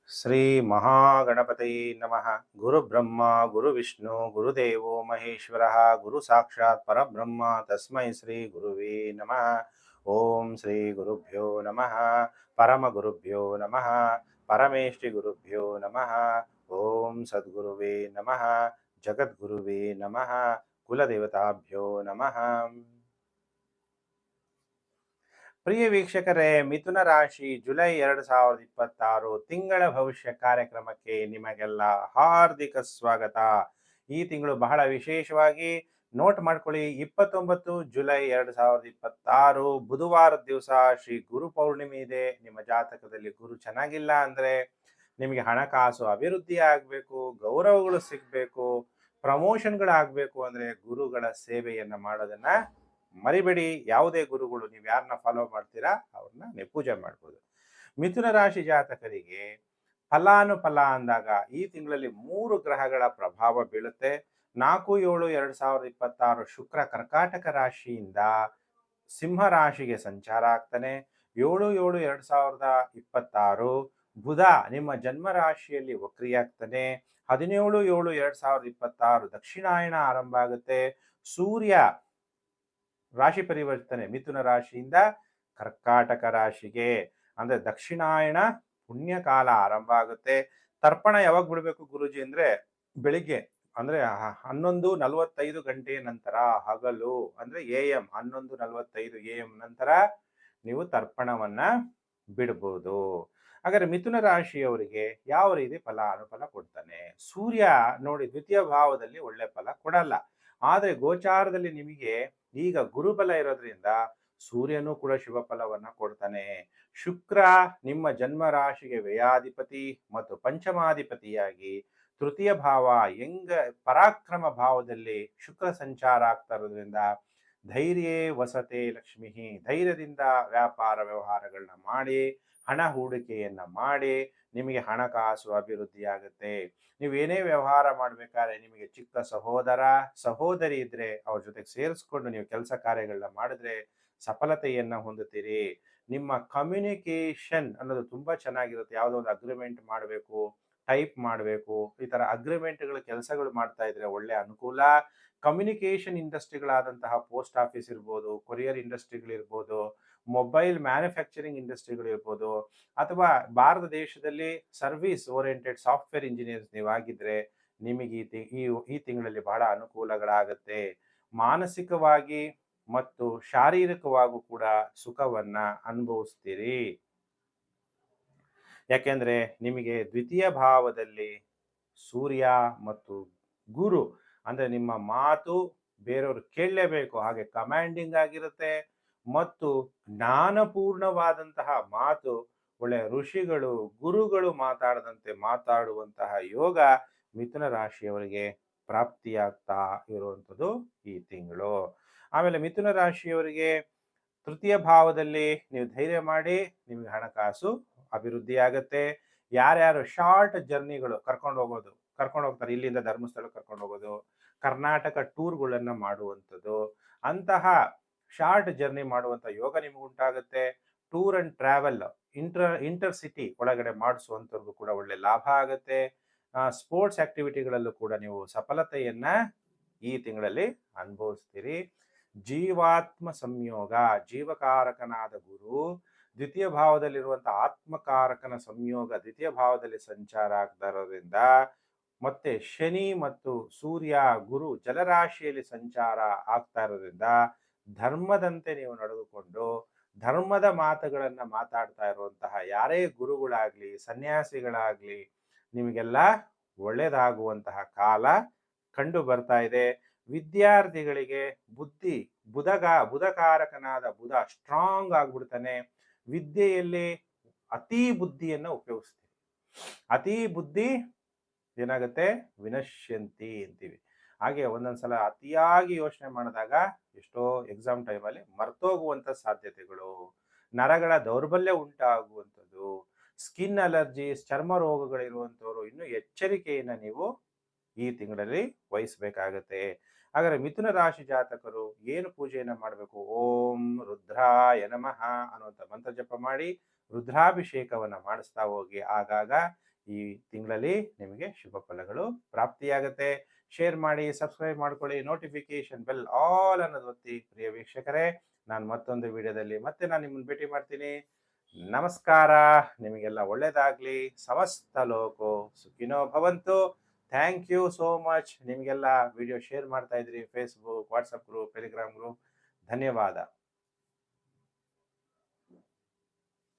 ಶ್ರೀ ಮಹಾಗಣಪತೈ ನಮಃ. ಗುರು ಬ್ರಹ್ಮ ಗುರು ವಿಷ್ಣು ಗುರುದೇವೋ ಮಹೇಶ್ವರ ಗುರು ಸಾಕ್ಷಾತ್ ಪರಬ್ರಹ್ಮ ತಸ್ಮೈ ಶ್ರೀ ಗುರುವೇ ನಮಃ. ಓಂ ಶ್ರೀ ಗುರುಭ್ಯೋ ನಮಃ. ಪರಮ ಗುರುಭ್ಯೋ ನಮಃ. ಪರಮೇಷ್ಠಿ ಗುರುಭ್ಯೋ ನಮಃ. ಓಂ ಸದ್ಗುರುವೇ ನಮಃ. ಜಗದ್ಗುರುವೇ ನಮಃ. ಕುಲದೇವತಾಭ್ಯೋ ನಮಃ. ಪ್ರಿಯ ವೀಕ್ಷಕರೇ, ಮಿಥುನ ರಾಶಿ ಜುಲೈ 2026 ತಿಂಗಳ ಭವಿಷ್ಯ ಕಾರ್ಯಕ್ರಮಕ್ಕೆ ನಿಮಗೆಲ್ಲ ಹಾರ್ದಿಕ ಸ್ವಾಗತ. ಈ ತಿಂಗಳು ಬಹಳ ವಿಶೇಷವಾಗಿ ನೋಟ್ ಮಾಡ್ಕೊಳ್ಳಿ. 29 ಜುಲೈ 2026 ಬುಧವಾರದ ದಿವಸ ಶ್ರೀ ಗುರು ಪೌರ್ಣಿಮೆ ಇದೆ. ನಿಮ್ಮ ಜಾತಕದಲ್ಲಿ ಗುರು ಚೆನ್ನಾಗಿಲ್ಲ ಅಂದ್ರೆ ನಿಮಗೆ ಹಣಕಾಸು ಅಭಿವೃದ್ಧಿ ಆಗಬೇಕು, ಗೌರವಗಳು ಸಿಗಬೇಕು, ಪ್ರಮೋಷನ್ಗಳಾಗಬೇಕು ಅಂದ್ರೆ ಗುರುಗಳ ಸೇವೆಯನ್ನ ಮಾಡೋದನ್ನ ಮರಿಬೇಡಿ. ಯಾವುದೇ ಗುರುಗಳು ನೀವು ಯಾರನ್ನ ಫಾಲೋ ಮಾಡ್ತೀರಾ ಅವ್ರನ್ನ ನೀವು ಪೂಜೆ ಮಾಡ್ಬೋದು. ಮಿಥುನ ರಾಶಿ ಜಾತಕರಿಗೆ ಫಲಾನುಫಲ ಅಂದಾಗ ಈ ತಿಂಗಳಲ್ಲಿ 3 ಗ್ರಹಗಳ ಪ್ರಭಾವ ಬೀಳುತ್ತೆ. 4-7-2026 ಶುಕ್ರ ಕರ್ಕಾಟಕ ರಾಶಿಯಿಂದ ಸಿಂಹ ರಾಶಿಗೆ ಸಂಚಾರ ಆಗ್ತಾನೆ. 7-7-2026 ಬುಧ ನಿಮ್ಮ ಜನ್ಮ ರಾಶಿಯಲ್ಲಿ ವಕ್ರಿಯಾಗ್ತಾನೆ. 17-7-2026 ದಕ್ಷಿಣಾಯಣ ಆರಂಭ ಆಗುತ್ತೆ. ಸೂರ್ಯ ರಾಶಿ ಪರಿವರ್ತನೆ ಮಿಥುನ ರಾಶಿಯಿಂದ ಕರ್ಕಾಟಕ ರಾಶಿಗೆ, ಅಂದ್ರೆ ದಕ್ಷಿಣಾಯಣ ಪುಣ್ಯಕಾಲ ಆರಂಭ ಆಗುತ್ತೆ. ತರ್ಪಣ ಯಾವಾಗ ಬಿಡಬೇಕು ಗುರುಜಿ ಅಂದ್ರೆ ಬೆಳಿಗ್ಗೆ, ಅಂದ್ರೆ 11:45 ಗಂಟೆ ನಂತರ, ಹಗಲು ಅಂದ್ರೆ AM 11:45 AM ನಂತರ ನೀವು ತರ್ಪಣವನ್ನ ಬಿಡಬಹುದು. ಹಾಗಾದ್ರೆ ಮಿಥುನ ರಾಶಿಯವರಿಗೆ ಯಾವ ರೀತಿ ಫಲ ಅನುಫಲ ಕೊಡ್ತಾನೆ? ಸೂರ್ಯ ನೋಡಿ ದ್ವಿತೀಯ ಭಾವದಲ್ಲಿ ಒಳ್ಳೆ ಫಲ ಕೊಡಲ್ಲ, ಆದ್ರೆ ಗೋಚಾರದಲ್ಲಿ ನಿಮಗೆ ಈಗ ಗುರುಬಲ ಇರೋದ್ರಿಂದ ಸೂರ್ಯನು ಕೂಡ ಶುಭ ಫಲವನ್ನ ಕೊಡ್ತಾನೆ. ಶುಕ್ರ ನಿಮ್ಮ ಜನ್ಮ ರಾಶಿಗೆ ವ್ಯಯಾಧಿಪತಿ ಮತ್ತು ಪಂಚಮಾಧಿಪತಿಯಾಗಿ ತೃತೀಯ ಭಾವ ಪರಾಕ್ರಮ ಭಾವದಲ್ಲಿ ಶುಕ್ರ ಸಂಚಾರ ಆಗ್ತಾ ಇರೋದ್ರಿಂದ ಧೈರ್ಯೇ ವಸತೆ ಲಕ್ಷ್ಮಿ, ಧೈರ್ಯದಿಂದ ವ್ಯಾಪಾರ ವ್ಯವಹಾರಗಳನ್ನ ಮಾಡಿ ಹಣ ಹೂಡಿಕೆಯನ್ನ ಮಾಡಿ ನಿಮಗೆ ಹಣಕಾಸು ಅಭಿವೃದ್ಧಿ ಆಗುತ್ತೆ. ನೀವೇನೇ ವ್ಯವಹಾರ ಮಾಡ್ಬೇಕಾದ್ರೆ ನಿಮಗೆ ಚಿಕ್ಕ ಸಹೋದರ ಸಹೋದರಿ ಇದ್ರೆ ಅವ್ರ ಜೊತೆಗೆ ಸೇರಿಸ್ಕೊಂಡು ನೀವು ಕೆಲಸ ಕಾರ್ಯಗಳನ್ನ ಮಾಡಿದ್ರೆ ಸಫಲತೆಯನ್ನ ಹೊಂದುತ್ತೀರಿ. ನಿಮ್ಮ ಕಮ್ಯುನಿಕೇಶನ್ ಅನ್ನೋದು ತುಂಬಾ ಚೆನ್ನಾಗಿರುತ್ತೆ. ಯಾವುದೋ ಒಂದು ಅಗ್ರಿಮೆಂಟ್ ಮಾಡಬೇಕು, ಟೈಪ್ ಮಾಡಬೇಕು, ಈ ತರ ಅಗ್ರಿಮೆಂಟ್ಗಳ ಕೆಲಸಗಳು ಮಾಡ್ತಾ ಇದ್ರೆ ಒಳ್ಳೆ ಅನುಕೂಲ. ಕಮ್ಯುನಿಕೇಶನ್ ಇಂಡಸ್ಟ್ರಿಗಳಾದಂತಹ ಪೋಸ್ಟ್ ಆಫೀಸ್ ಇರ್ಬೋದು, ಕೊರಿಯರ್ ಇಂಡಸ್ಟ್ರಿಗಳಿರ್ಬೋದು, ಮೊಬೈಲ್ ಮ್ಯಾನುಫ್ಯಾಕ್ಚರಿಂಗ್ ಇಂಡಸ್ಟ್ರಿಗಳಿರ್ಬೋದು, ಅಥವಾ ಭಾರತ ದೇಶದಲ್ಲಿ ಸರ್ವಿಸ್ ಓರಿಯೆಂಟೆಡ್ ಸಾಫ್ಟ್ವೇರ್ ಇಂಜಿನಿಯರ್ಸ್ ನೀವಾಗಿದ್ರೆ ನಿಮಗೆ ಈ ತಿಂಗಳಲ್ಲಿ ಬಹಳ ಅನುಕೂಲಗಳಾಗತ್ತೆ. ಮಾನಸಿಕವಾಗಿ ಮತ್ತು ಶಾರೀರಿಕವಾಗೂ ಕೂಡ ಸುಖವನ್ನ ಅನುಭವಿಸ್ತೀರಿ. ಯಾಕೆಂದ್ರೆ ನಿಮಗೆ ದ್ವಿತೀಯ ಭಾವದಲ್ಲಿ ಸೂರ್ಯ ಮತ್ತು ಗುರು, ಅಂದ್ರೆ ನಿಮ್ಮ ಮಾತು ಬೇರೆಯವರು ಕೇಳಲೇಬೇಕು, ಹಾಗೆ ಕಮಾಂಡಿಂಗ್ ಆಗಿರುತ್ತೆ ಮತ್ತು ಜ್ಞಾನಪೂರ್ಣವಾದಂತಹ ಮಾತು, ಒಳ್ಳೆ ಋಷಿಗಳು ಗುರುಗಳು ಮಾತಾಡದಂತೆ ಮಾತಾಡುವಂತಹ ಯೋಗ ಮಿಥುನ ರಾಶಿಯವರಿಗೆ ಪ್ರಾಪ್ತಿಯಾಗ್ತಾ ಇರುವಂಥದ್ದು ಈ ತಿಂಗಳು. ಆಮೇಲೆ ಮಿಥುನ ರಾಶಿಯವರಿಗೆ ತೃತೀಯ ಭಾವದಲ್ಲಿ ನೀವು ಧೈರ್ಯ ಮಾಡಿ ನಿಮಗೆ ಹಣಕಾಸು ಅಭಿವೃದ್ಧಿ ಆಗತ್ತೆ. ಯಾರ್ಯಾರು ಶಾರ್ಟ್ ಜರ್ನಿಗಳು ಕರ್ಕೊಂಡು ಹೋಗ್ತಾರೆ, ಇಲ್ಲಿಂದ ಧರ್ಮಸ್ಥಳ ಕರ್ಕೊಂಡು ಹೋಗೋದು, ಕರ್ನಾಟಕ ಟೂರ್ಗಳನ್ನ ಮಾಡುವಂಥದ್ದು, ಅಂತಹ ಶಾರ್ಟ್ ಜರ್ನಿ ಮಾಡುವಂಥ ಯೋಗ ನಿಮಗೆ ಉಂಟಾಗುತ್ತೆ. Tour and travel inter city ಒಳಗಡೆ ಮಾಡಿಸುವಂಥವ್ರಿಗೂ ಕೂಡ ಒಳ್ಳೆ ಲಾಭ ಆಗುತ್ತೆ. ಸ್ಪೋರ್ಟ್ಸ್ ಆಕ್ಟಿವಿಟಿಗಳಲ್ಲೂ ಕೂಡ ನೀವು ಸಫಲತೆಯನ್ನ ಈ ತಿಂಗಳಲ್ಲಿ ಅನುಭವಿಸ್ತೀರಿ. ಜೀವಾತ್ಮ ಸಂಯೋಗ, ಜೀವಕಾರಕನಾದ ಗುರು ದ್ವಿತೀಯ ಭಾವದಲ್ಲಿರುವಂತಹ ಆತ್ಮಕಾರಕನ ಸಂಯೋಗ ದ್ವಿತೀಯ ಭಾವದಲ್ಲಿ ಸಂಚಾರ ಆಗ್ತಾ ಇರೋದ್ರಿಂದ, ಮತ್ತೆ ಶನಿ ಮತ್ತು ಸೂರ್ಯ ಗುರು ಜಲರಾಶಿಯಲ್ಲಿ ಸಂಚಾರ ಆಗ್ತಾ ಇರೋದ್ರಿಂದ ಧರ್ಮದಂತೆ ನೀವು ನಡೆದುಕೊಂಡು ಧರ್ಮದ ಮಾತುಗಳನ್ನ ಮಾತಾಡ್ತಾ ಇರುವಂತಹ ಯಾರೇ ಗುರುಗಳಾಗ್ಲಿ ಸನ್ಯಾಸಿಗಳಾಗ್ಲಿ ನಿಮಗೆಲ್ಲ ಒಳ್ಳೇದಾಗುವಂತಹ ಕಾಲ ಕಂಡು ಬರ್ತಾ ಇದೆ. ವಿದ್ಯಾರ್ಥಿಗಳಿಗೆ ಬುದ್ಧಿ ಬುಧಕಾರಕನಾದ ಬುಧ ಸ್ಟ್ರಾಂಗ್ ಆಗ್ಬಿಡ್ತಾನೆ. ವಿದ್ಯೆಯಲ್ಲಿ ಅತಿ ಬುದ್ಧಿಯನ್ನು ಉಪಯೋಗಿಸ್ತೀವಿ. ಅತಿ ಬುದ್ಧಿ ಏನಾಗುತ್ತೆ, ವಿನಶ್ಯಂತಿ ಅಂತೀವಿ. ಹಾಗೆ ಒಂದೊಂದ್ಸಲ ಅತಿಯಾಗಿ ಯೋಚನೆ ಮಾಡಿದಾಗ ಎಷ್ಟೋ ಎಕ್ಸಾಮ್ ಟೈಮಲ್ಲಿ ಮರ್ತೋಗುವಂತ ಸಾಧ್ಯತೆಗಳು, ನರಗಳ ದೌರ್ಬಲ್ಯ ಉಂಟಾಗುವಂಥದ್ದು, ಸ್ಕಿನ್ ಅಲರ್ಜೀಸ್, ಚರ್ಮ ರೋಗಗಳಿರುವಂಥವ್ರು ಇನ್ನೂ ಎಚ್ಚರಿಕೆಯನ್ನ ನೀವು ಈ ತಿಂಗಳಲ್ಲಿ ವಹಿಸಬೇಕಾಗತ್ತೆ. ಹಾಗಾದ್ರೆ ಮಿಥುನ ರಾಶಿ ಜಾತಕರು ಏನು ಪೂಜೆಯನ್ನ ಮಾಡಬೇಕು? ಓಂ ರುದ್ರಾಯ ನಮಃ ಅನ್ನುವಂಥ ಮಂತ್ರ ಜಪ ಮಾಡಿ ರುದ್ರಾಭಿಷೇಕವನ್ನ ಮಾಡಿಸ್ತಾ ಹೋಗಿ. ಆಗಾಗ ಈ ತಿಂಗಳಲ್ಲಿ ನಿಮಗೆ ಶುಭ ಫಲಗಳು ಪ್ರಾಪ್ತಿಯಾಗುತ್ತೆ. ಶೇರ್ ಮಾಡಿ, ಸಬ್ಸ್ಕ್ರೈಬ್ ಮಾಡ್ಕೊಳ್ಳಿ, ನೋಟಿಫಿಕೇಶನ್ ಬೆಲ್ ಆಲ್ ಅನ್ನೋದು ಒತ್ತಿ. ಪ್ರಿಯ ವೀಕ್ಷಕರೇ, ನಾನು ಮತ್ತೊಂದು ವಿಡಿಯೋದಲ್ಲಿ ಮತ್ತೆ ನಾನು ನಿಮ್ಮನ್ನು ಭೇಟಿ ಮಾಡ್ತೀನಿ. ನಮಸ್ಕಾರ. ನಿಮಗೆಲ್ಲ ಒಳ್ಳೇದಾಗ್ಲಿ. ಸಮಸ್ತ ಲೋಕೋ ಸುಖಿನೋ ಭವಂತು. Thank you so much. ನಿಮಗೆಲ್ಲ ವಿಡಿಯೋ ಶೇರ್ ಮಾಡ್ತಾ ಇದ್ರಿ, Facebook, WhatsApp group, Telegram group. ಧನ್ಯವಾದ.